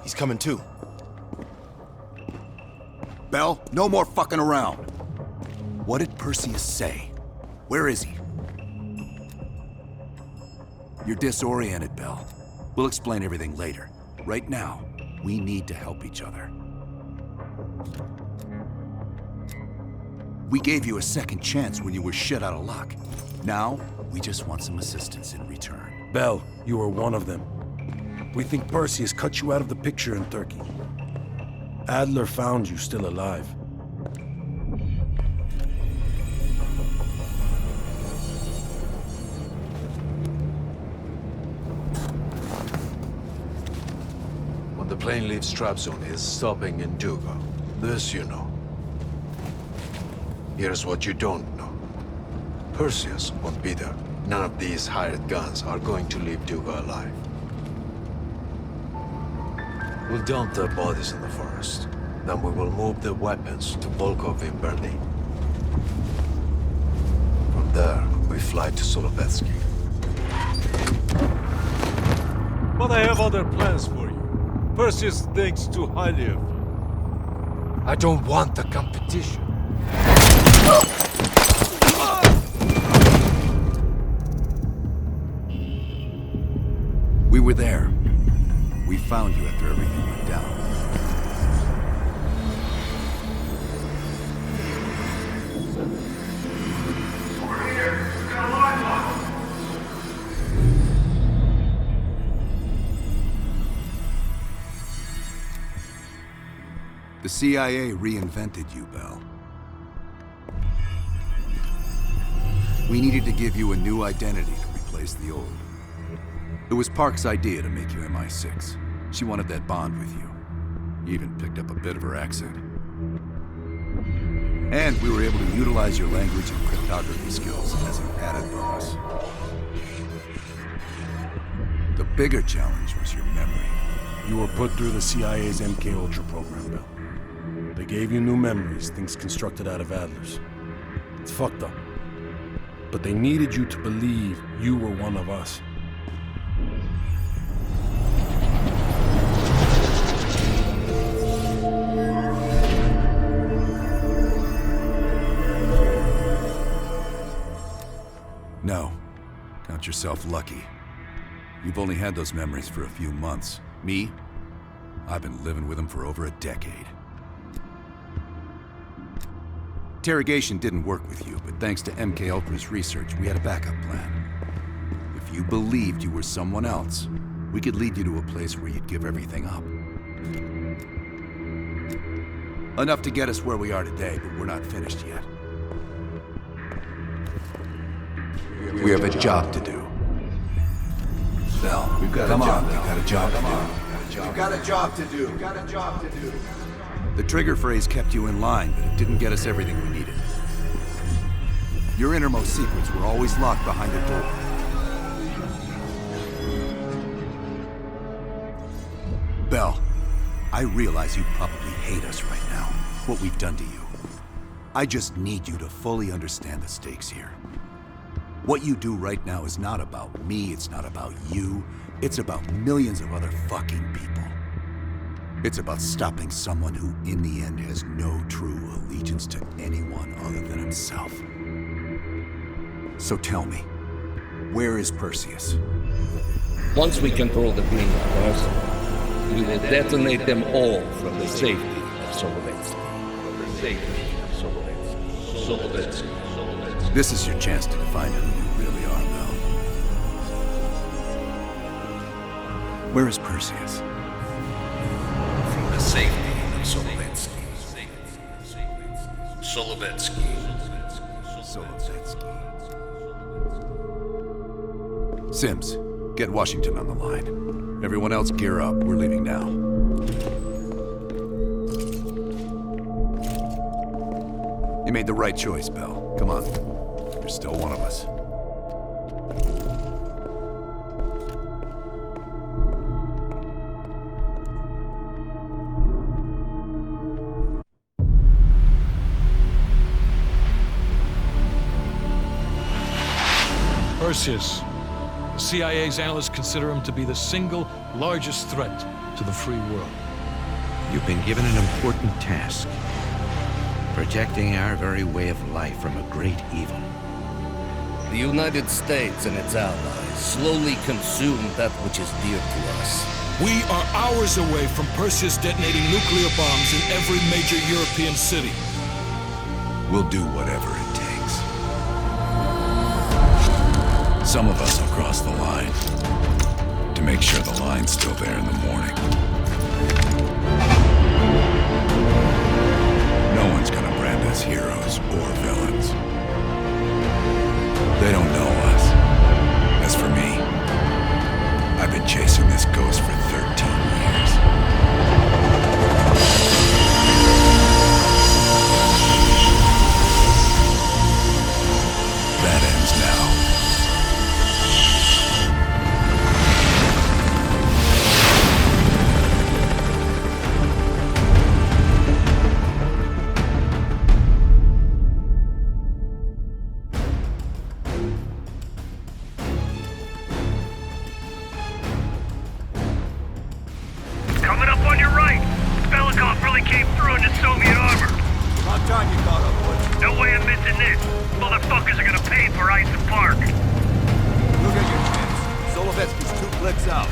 He's coming too. Bell, no more fucking around. What did Perseus say? Where is he? You're disoriented, Bell. We'll explain everything later. Right now, we need to help each other. We gave you a second chance when you were shit out of luck. Now, we just want some assistance in return. Bell, you were one of them. We think Perseus cut you out of the picture in Turkey. Adler found you still alive. When the plane leaves Trabzon, it's stopping in Duga. This you know. Here's what you don't know. Perseus won't be there. None of these hired guns are going to leave Duga alive. We'll dump their bodies in the forest. Then we will move the weapons to Volkov in Berlin. From there, we fly to Solovetsky. But I have other plans for you. Perseus thinks too highly of you. I don't want the competition. We were there. We found you after everything went down. The CIA reinvented you, Bell. We needed to give you a new identity to replace the old. It was Park's idea to make you MI6. She wanted that bond with you. You even picked up a bit of her accent. And we were able to utilize your language and cryptography skills as an added bonus. The bigger challenge was your memory. You were put through the CIA's MK Ultra program, Bell. They gave you new memories, things constructed out of Adler's. It's fucked up. But they needed you to believe you were one of us. No. Count yourself lucky. You've only had those memories for a few months. Me? I've been living with them for over a decade. Interrogation didn't work with you, but thanks to MK Ultra's research, we had a backup plan. If you believed you were someone else, we could lead you to a place where you'd give everything up. Enough to get us where we are today, but we're not finished yet. We have a job to do. Bell, we've got a job. We've got a job to do. We've got a job to do. We've got a job to do. The trigger phrase kept you in line, but it didn't get us everything we needed. Your innermost secrets were always locked behind a door. Bell, I realize you probably hate us right now, what we've done to you. I just need you to fully understand the stakes here. What you do right now is not about me, it's not about you, it's about millions of other fucking people. It's about stopping someone who, in the end, has no true allegiance to anyone other than himself. So tell me, where is Perseus? Once we control the Green Force, we will detonate them all from the safety of Solovetsky. From the safety of Solovetsky. This is your chance to define who you really are, Bell. Where is Perseus? From the safety of Solovetsky. Solovetsky. Sims, get Washington on the line. Everyone else gear up. We're leaving now. You made the right choice, Bell. Come on. You're still one of us. Perseus. The CIA's analysts consider him to be the single largest threat to to the free world. You've been given an important task. Protecting our very way of life from a great evil. The United States and its allies slowly consume that which is dear to us. We are hours away from Perseus detonating nuclear bombs in every major European city. We'll do whatever it takes. Some of us will cross the line to make sure the line's still there in the morning. No one's gonna brand us heroes or villains. They don't know us. As for me, I've been chasing this ghost for 13 years. That ends now. Coming up on your right. Belikov really came through in the Soviet armor. About time you caught up, Butch. No way I'm missing this. Motherfuckers are gonna pay for Ison Park. Look at your chance. Solovetsky's 2 clicks out.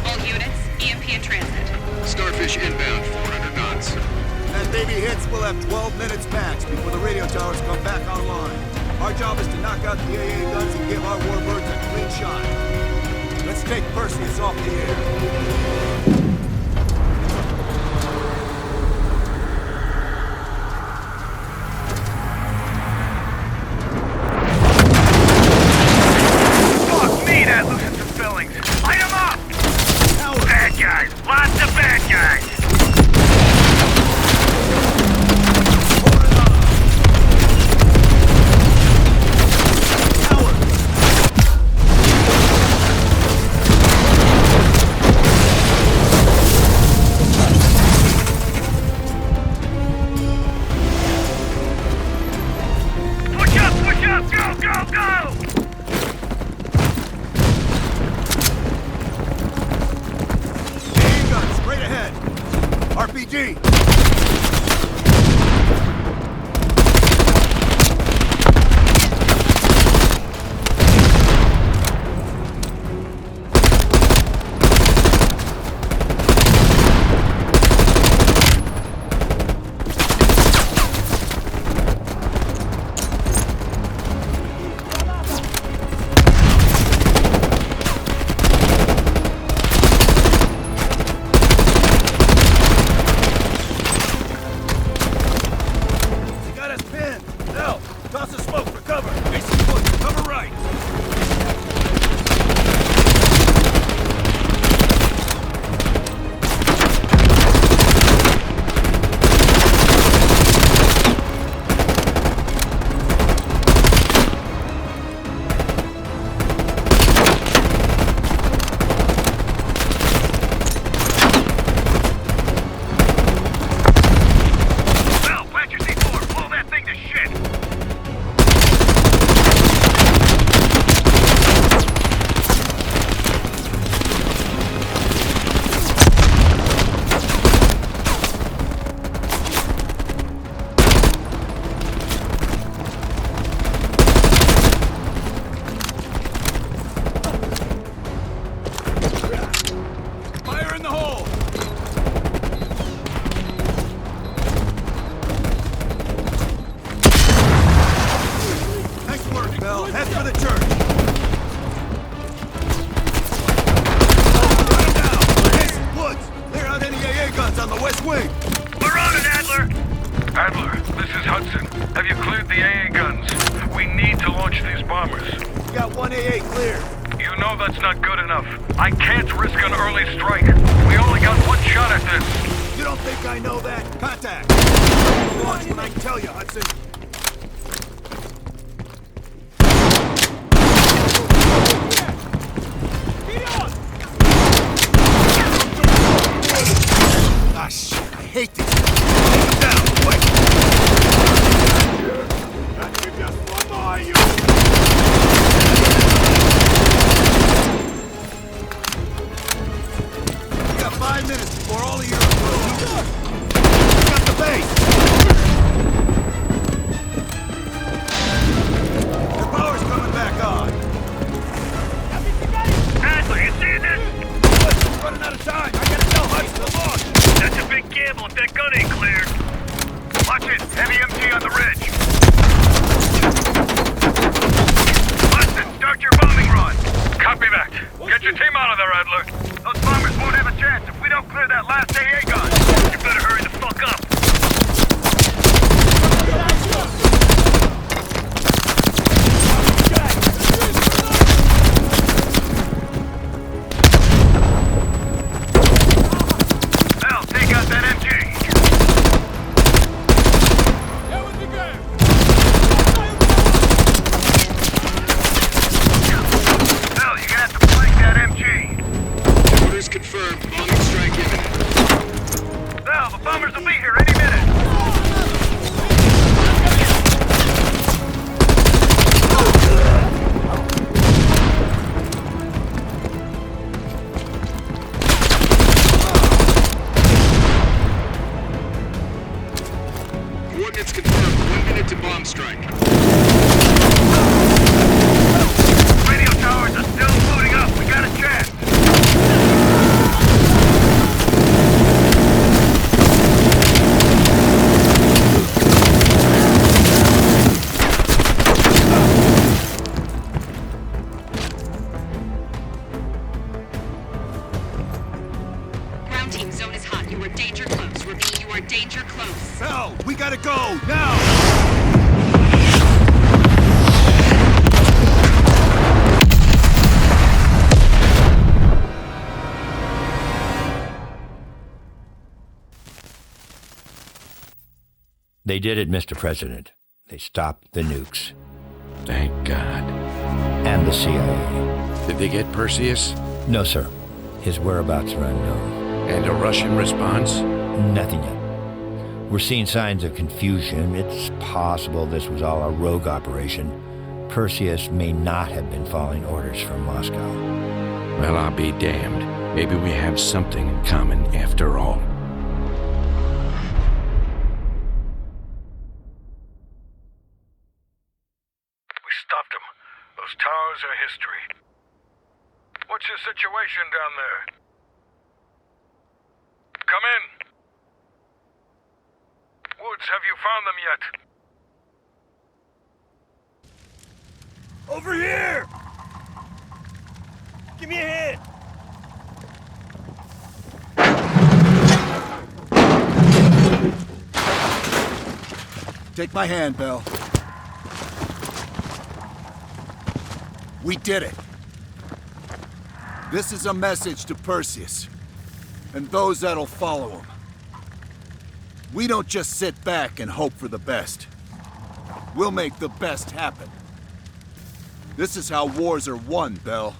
All units, EMP in transit. Starfish inbound, 400 knots. That baby hits, we'll have 12 minutes max before the radio towers come back online. Our job is to knock out the AA guns and give our warbirds a clean shot. Let's take Perseus off the air. Fuck me, that loosens some fillings. Light 'em up! Bad guys. Lots of bad guys. Push up, push up! Go, go, go! AA guns, straight ahead. RPG! You got us pinned. Now, toss a smoke for cover. Mason Foot, cover right. Well, plant your C4. Blow that thing to shit. Fire in the hole. Nice work, Bell. Head for the church. Run him down. Mason Woods, clear out any AA guns on the west wing. We're on it, Adler. Adler, this is Hudson. Have you cleared the AA guns? We need to launch these bombers. We got 1 AA cleared. You know that's not good enough. I can't risk an early strike. We only got one shot at this. You don't think I know that? Contact. Launch when I tell you, Hudson. Ah, shit. I hate this. Take him down. Quick. Got you just one more, you. We got 5 minutes. Report danger close. Bell, we gotta go, now! They did it, Mr. President. They stopped the nukes. Thank God. And the CIA. Did they get Perseus? No, sir. His whereabouts are unknown. And a Russian response? Nothing yet. We're seeing signs of confusion. It's possible this was all a rogue operation. Perseus may not have been following orders from Moscow. Well, I'll be damned. Maybe we have something in common after all. Stopped them. Those towers are history. What's your situation down there? Come in. Woods, have you found them yet? Over here! Give me a hand! Take my hand, Bell. We did it. This is a message to Perseus, and those that'll follow him. We don't just sit back and hope for the best. We'll make the best happen. This is how wars are won, Bell.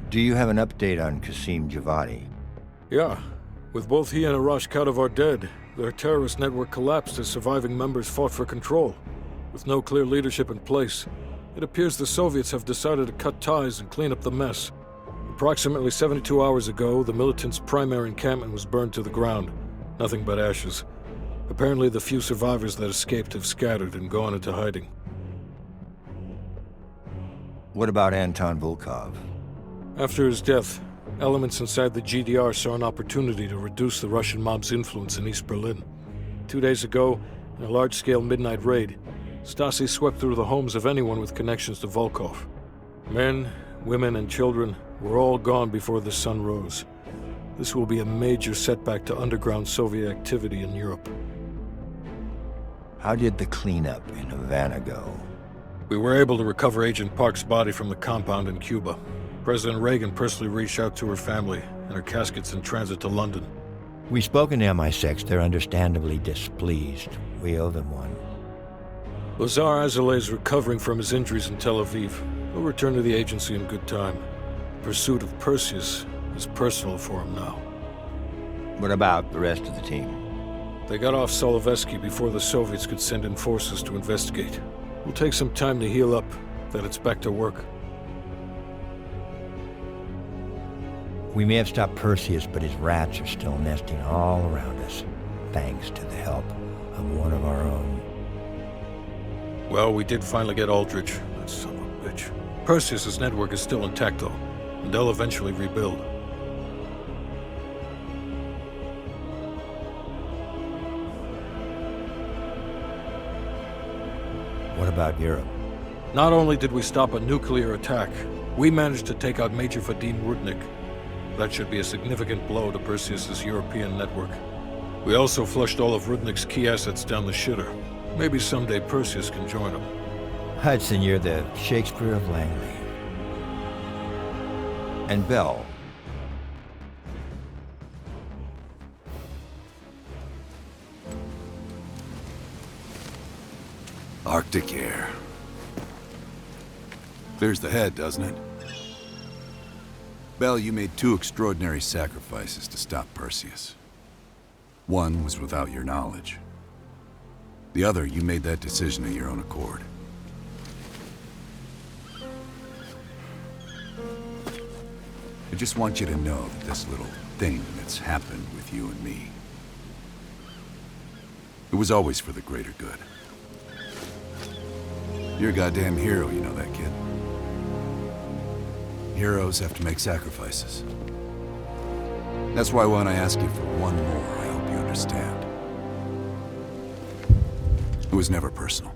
Do you have an update on Qasim Javadi? Yeah. With both he and Arash Kadivar dead, their terrorist network collapsed as surviving members fought for control. With no clear leadership in place, it appears the Soviets have decided to cut ties and clean up the mess. Approximately 72 hours ago, the militants' primary encampment was burned to the ground. Nothing but ashes. Apparently, the few survivors that escaped have scattered and gone into hiding. What about Anton Volkov? After his death, elements inside the GDR saw an opportunity to reduce the Russian mob's influence in East Berlin. 2 days ago, in a large-scale midnight raid, Stasi swept through the homes of anyone with connections to Volkov. Men, women, and children were all gone before the sun rose. This will be a major setback to underground Soviet activity in Europe. How did the cleanup in Havana go? We were able to recover Agent Park's body from the compound in Cuba. President Reagan personally reached out to her family, and her casket's in transit to London. We've spoken to MI6. They're understandably displeased. We owe them one. Lazar Azaleh is recovering from his injuries in Tel Aviv. He'll return to the agency in good time. The pursuit of Perseus is personal for him now. What about the rest of the team? They got off Solovetsky before the Soviets could send in forces to investigate. It'll take some time to heal up, then it's back to work. We may have stopped Perseus, but his rats are still nesting all around us, thanks to the help of one of our own. Well, we did finally get Aldrich. That son of a bitch. Perseus' network is still intact, though, and they'll eventually rebuild. What about Europe? Not only did we stop a nuclear attack, we managed to take out Major Vadim Rudnik. That should be a significant blow to Perseus' European network. We also flushed all of Rudnik's key assets down the shitter. Maybe someday Perseus can join him. Hudson, you're the Shakespeare of Langley. And Bell. Arctic air. Clears the head, doesn't it? Bell, you made two extraordinary sacrifices to stop Perseus. One was without your knowledge. The other, you made that decision of your own accord. I just want you to know that this little thing that's happened with you and me, it was always for the greater good. You're a goddamn hero, you know that, kid. Heroes have to make sacrifices. That's why when I ask you for one more, I hope you understand. It was never personal.